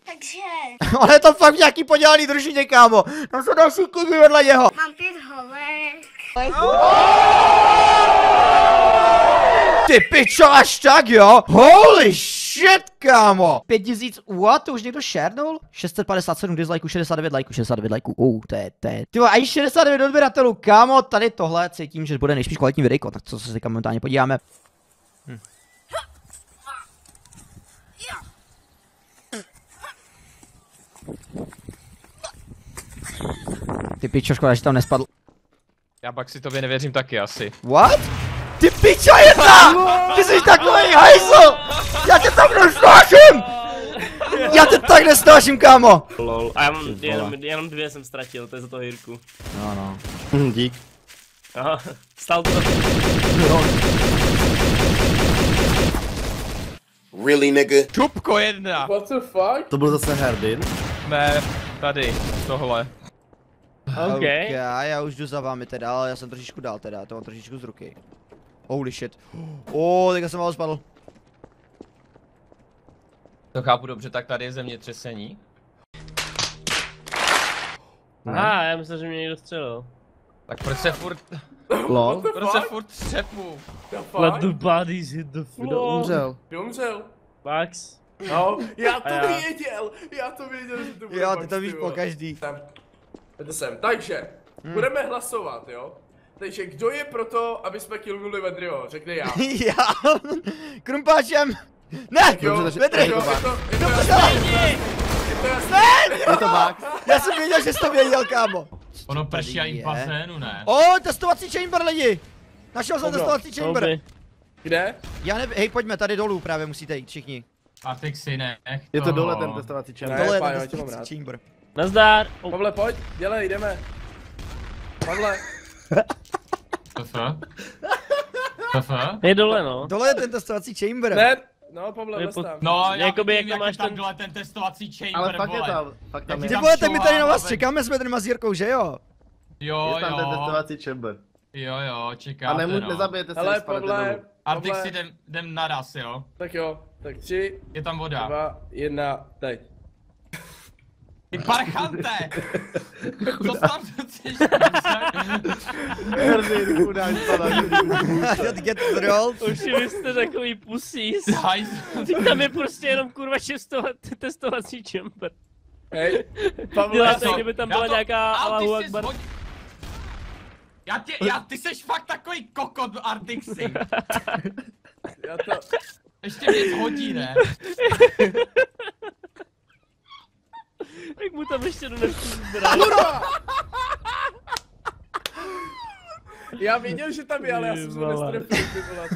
Takže... Ale je to fakt nějaký podělaný družině, kámo. Tam jsou další kyby vedle něho. Mám 5 holek. Ty pičo, až tak jo? Holy shit, kámo. 5000, what? To už někdo šernul? 657 dislikeů, 69 lajků, to je. Ty vole, a 69 odběratelů, kámo, tady tohle cítím, že bude nejspíš kvalitní videjko, tak co se teďka momentálně podíváme. Ty pičo, škoda, že tam nespadl. Já pak si tobě nevěřím taky asi. What? Ty pičo jedna! Ty jsi takový hajzl! Já tě tak nesnáším! Já tě tak nesnáším, kámo! Lol. A já mám jenom 2 jsem ztratil, to je za to Jirku. No. Dík. Aha, stál to. Really, nigga? Čupko jedna! What the fuck? To byl zase Herdin. Ne, tady, tohle. OK. Já už jdu za vámi teda, ale já jsem trošičku dál teda, to mám trošičku z ruky. Holy shit. Teďka jsem malo spadl. To chápu dobře, tak tady je zemětřesení. Aha, já myslím, že mě někdo střelil. Tak proč se furt... Lol. Proč se furt třepu? Let the bodies hit the floor. Kdo umřel? Kdo umřel? Max. No, já to já. věděl, že to bude Jo, Max, ty to víš ty po vole. každý. Pojďte sem, takže, budeme hlasovat, jo? Takže kdo je pro to, aby jsme killnuli Vedryho? Řekne já. Já. Krumpáčem. Ne! Jo, Vedry! je to Je to Max. Já jsem věděl, že jsi to věděl, kámo. Ono prší a je. i v bazénu, ne? Testovací chamber lidi. Našel jsem testovací chamber. Kde? Já nevím, hej, pojďme, tady dolů právě musíte jít všichni. A ty si nech Je to toho. dole ten testovací chamber. Ne, Tohle je pájo, ten já tě mám testovací rád. chamber. Nazdar. Pavle, pojď, dělej, jdeme. Pavle. TF? Je dole, no. Tohle je ten testovací chamber. Ne, no Pavle, Je vlez pod- tam. No, já Jakoby, vidím, jak jak máš ten- takhle ten testovací chamber, Ale fakt je vole. tam. Fakt tam Jak Ty je. vole, tak my tady na vás šouvá, čekáme s Vedrem a s Jirkou, že jo? Jo, Je tam ten testovací chamber. jo, A čekáte, no. nezabijete se, Hele, když spadnete Pavle, dolů. Artix Pavle, si jdem naraz, jo? tak jo, tak 3, Je tam voda. 2, 1, teď. Ty parchante! Co tam chceš? Herdin, chudák spadá. Just get rolled. Už vy jste takový pusís. Hajzl. Teď tam je prostě jenom kurva testovací chamber. Hej, Pavle, Děláte, kdyby tam byla nějaká Allahu Ty jsi Akbar. ty seš fakt takový kokot, Artixi. já to... Ještě mě zhodí, ne? Jak mu tam ještě donesu zbraň. Kurva! Já věděl, že tam je, ale já jsem se nestrefil, ty vole.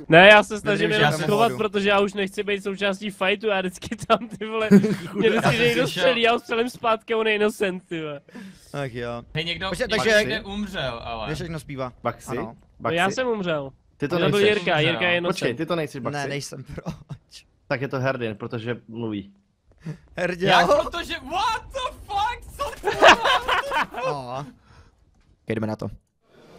Ne, já se snažím Vidíš, jenom já jsem schovat, vodu. protože já už nechci být součástí fightu, já vždycky tam ty vole, mě vždycky někdo střelí, já ho střelím zpátky a on je innocent, ty vole. Ach jo. Hej, někdo Takže- někde umřel, ale. Kde všechno zpívá? Baxi? Ano. No já jsem umřel. Ty to To byl nejseš. Jirka, Jirka je Počkej, innocent. ty to nejsi Ne, Baxi. nejsem, proč? Tak je to Herdin, protože mluví. Hrdě. Jak protože, what the fuck, co to? Jdeme na to.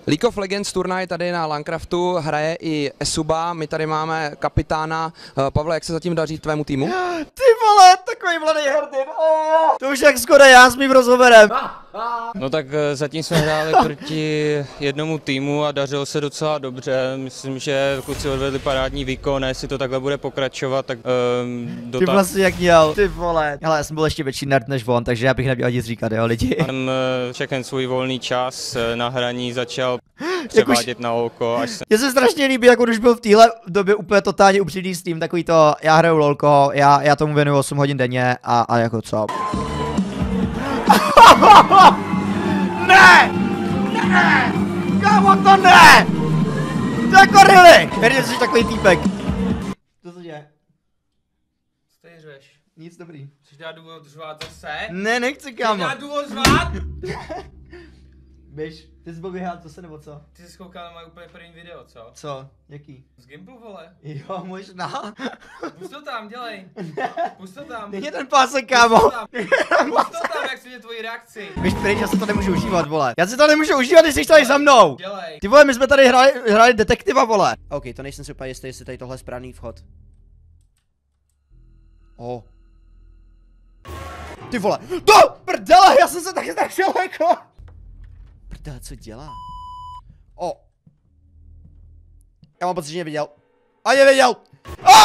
League of Legends turnaj tady na Landcraftu hraje i Esuba, my tady máme kapitána. Pavle, jak se zatím daří tvému týmu? Ty vole, takový mladý hrdin. To už jak skoro já s mým rozhovorem. No tak zatím jsme hráli proti jednomu týmu a dařilo se docela dobře. Myslím, že kluci odvedli parádní výkon a jestli to takhle bude pokračovat, tak Ty vlastně jak měl. Ty vole. Ale já jsem byl ještě větší nerd než on, takže já bych neměl nic říkat, jo lidi. Jsem všechen svůj volný čas na hraní začal převádět na oko, až jsem... Mně se strašně líbí, jak už byl v téhle době úplně totálně upřímný s tím, takový to, já hraju lolko, já tomu věnuju 8 hodin denně a jako co. Ne! Ne! Kámo, to ne! To jako really! Věřím, že jsi takový týpek. Co se děje? Co tady řveš? Nic dobrý. Chceš dát důvod řvát zase? Ne, nechci Chceš kámo. dát důvod řvát? Běž, ty jsi byl vyhrát, to se nebo co? Ty jsi koukal na moje úplně první video, co? Co? Jaký? Z Gimplu, vole. Jo, možná. Pust to tam, dělej. Pust to tam. Není ten pásek, kámo. Pust to tam, jak si mě tvoji reakci. Běž pryč, já se to nemůžu užívat, vole. Já si to nemůžu užívat, když jsi tady za mnou. Dělej. Ty vole, my jsme tady hráli detektiva, vole. OK, to nejsem si úplně jistý, jestli tady tohle je správný vchod. Oh. Ty vole, to prdele, já jsem se taky našel jako. Prdele, co dělá? Já mám pocit, že neviděl. A neviděl.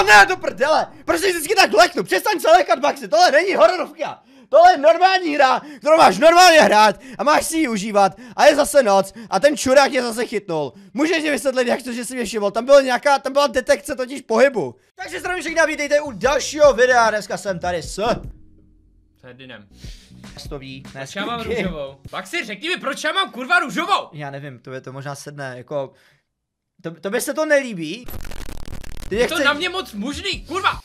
Ne, do prdele. Proč jsi vždycky tak leknu? Přestaň se lekat, Maxi, tohle není hororovka. Tohle je normální hra, kterou máš normálně hrát a máš si ji užívat a je zase noc a ten čurák mě zase chytnul. Můžeš mi vysvětlit, jak to, že jsi mě všiml, tam byla detekce totiž pohybu. Takže zdravím všechny a vítejte u dalšího videa, dneska jsem tady s Ferdinem. to ví, ne, Proč já mám růžovou? Maxi, řekni mi, proč já mám kurva růžovou? Já nevím, to možná sedne, jako... Tobě se to nelíbí? Ty Je to na mě moc mužný, kurva!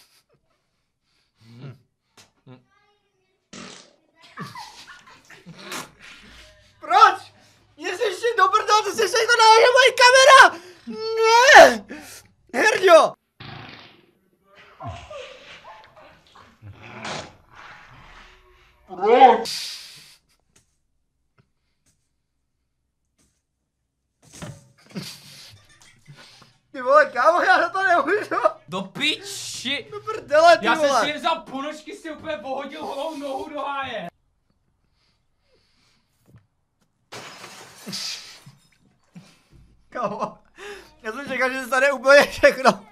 Proč? Ježiši, do prdele, ty jsi to dala, že moje kamera! Ne! Herďo! Ty vole, kámo, já na to nemůžu! Do piči! Do prdele, ty Já vole! jsem si jen vzal ponožky, si úplně pohodil holou nohu do háje. Kámo, já jsem čekal, že se tady úplně všechno.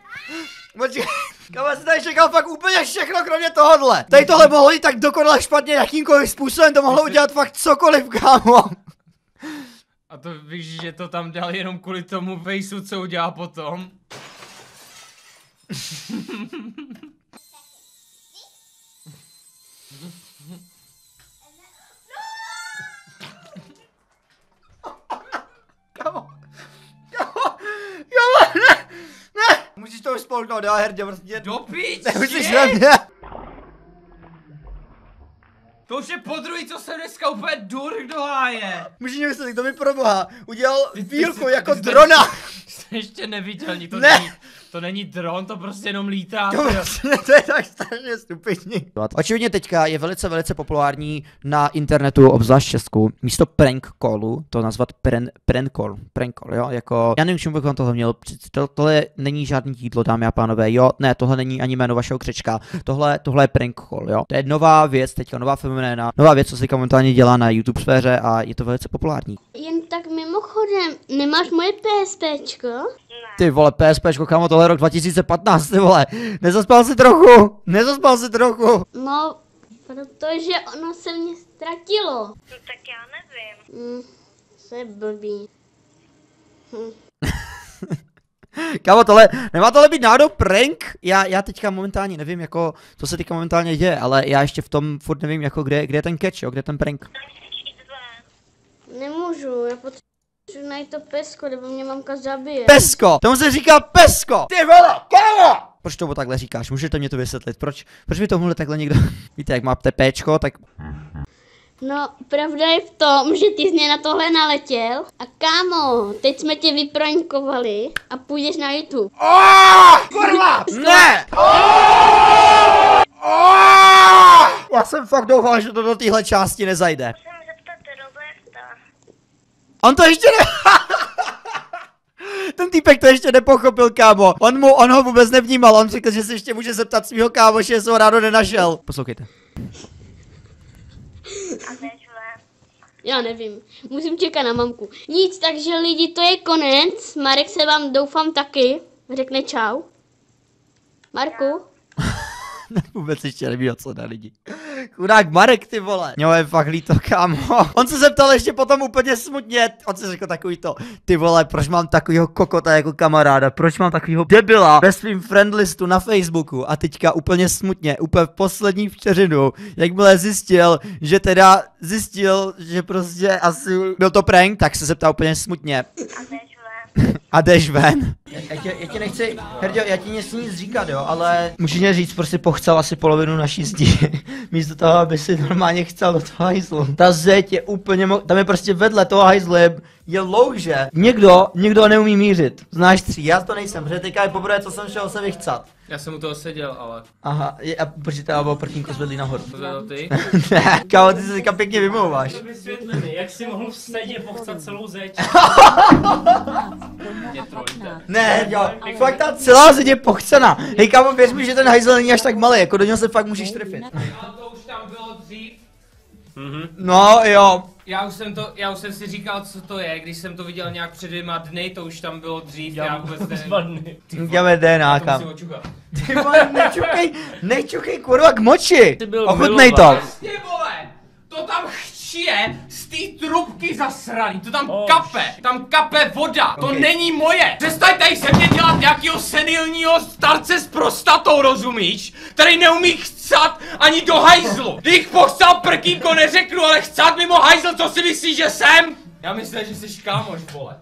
Počkej, kámo, já jsem tady čekal fakt úplně všechno, kromě tohohle. Tady tohle mohlo jít tak dokonale špatně, jakýmkoliv způsobem to mohlo udělat fakt cokoliv, kámo. A to víš, že to tam dal jenom kvůli tomu vejsu, co udělá potom? Kámo, ne, ne. Musíš to už spolknout, jo, Herdě, prostě. Do piči! Nemusíš na mě. To už je podruhý, co jsem dneska úplně durk do háje. Můžeš mi vysvětlit, kdo mi pro boha udělal vílku ty jako jsi- drona. Jste ještě neviděl, Ne. To není dron, to prostě jenom lítá. To je tak strašně stupidní. Očividně teďka je velice populární na internetu, obzvlášť v Česku, místo prank callu, to nazvat prank call, jo, jako, já nevím, čemu bych vám tohle měl, tohle není žádný jídlo, dámy a pánové, jo, ne, tohle není ani jméno vašeho křečka, tohle je prank call, jo, to je nová věc, teďka nová fenoména, nová věc, co se momentálně dělá na YouTube sféře a je to velice populární. Jen tak mimochodem, nemáš moje PSPčko? Ty vole, PSPčko, kámo, tohle je rok 2015, ty vole, nezaspal si trochu. No, protože ono se mě ztratilo. No tak já nevím. To je blbý. Kámo, tohle, nemá tohle být náhodou prank? Já teďka momentálně nevím, jako, co se teďka momentálně děje, ale já ještě v tom furt nevím, jako, kde je ten catch, jo, kde je ten prank. Nemůžu, já potřebuji najít to pesko, nebo mě mamka zabije. Pesko! Tomu se říká pesko! Ty vole, kámo! Proč to takhle říkáš? Můžete mě to vysvětlit? Proč by tomuhle takhle někdo... Víte, jak máte péčko, tak... No, pravda je v tom, že ty jsi mě na tohle naletěl. A kámo, teď jsme tě vypraňkovali a půjdeš na YouTube. Kurva! Ne! Já jsem fakt doufal, že to do téhle části nezajde. Musím zeptat Roberta. On to ještě ne... Ten týpek to ještě nepochopil, kámo. On ho vůbec nevnímal, on řekl, že se ještě může zeptat svýho kámoše, jestli ho ráno nenašel. Poslouchejte. A teď ven. Já nevím, musím čekat na mamku. Nic, takže lidi, to je konec. Marek se vám doufám taky řekne čau. Marku? Vůbec ještě neví, o co na lidi. Chudák Marek, ty vole. Mně je fakt líto, kámo. On se zeptal ještě potom úplně smutně. On si řekl takový to. Ty vole, proč mám takovýho kokota jako kamaráda? Proč mám takovýho debila ve svým friendlistu na Facebooku? A teďka úplně smutně, úplně v poslední vteřinu, jakmile zjistil, že prostě asi byl to prank, tak se zeptal úplně smutně. A teď ven. A jdeš ven. Já tě nechci, Herďo, já ti nic říkat, jo, ale můžeš mě říct, prostě pochcel asi polovinu naší zdi. Místo toho, aby si normálně chcel do toho hajzlu. Ta zeď je úplně, tam je prostě vedle toho hajzle, je louže. Někdo neumí mířit. Znáš 3, já to nejsem, protože teďka je poprvé, co jsem šel se vychcat. Já jsem u toho seděl, ale... Aha, a protože teda bylo prkínko zvedli nahoru. To zvedl ty? Ne, kámo, ty se teďka pěkně vymlouváš. Vysvětlený, jak jsi mohl v sedě pochcat celou zeď? Ne, jo, fakt ta celá zeď je pochcena. Hej kámo, věř mi, že ten hajzel není až tak malý, jako do něho se fakt můžeš trefit. Ale to už tam bylo dřív. No jo. Já už jsem si říkal, co to je, když jsem to viděl nějak před 2 dny, to už tam bylo dřív, já vůbec nevím. Jdeme DNA, To kam. musím očukat. Ty vole, nečukej kurva k moči. Ty byl Ochutnej to. milovat. Ty vole, to tam chčije z té trubky zasraný, to tam kape voda, to Ok. není moje. Přestaň tady se mě dělat nějakýho senilního starce s prostatou, rozumíš? Který neumí chcát ani do hajzlu. Když pochcel prkínko neřeknu, ale chcát mimo hajzl, co si myslíš, že jsem? Já myslím, že jsi kámoš, vole.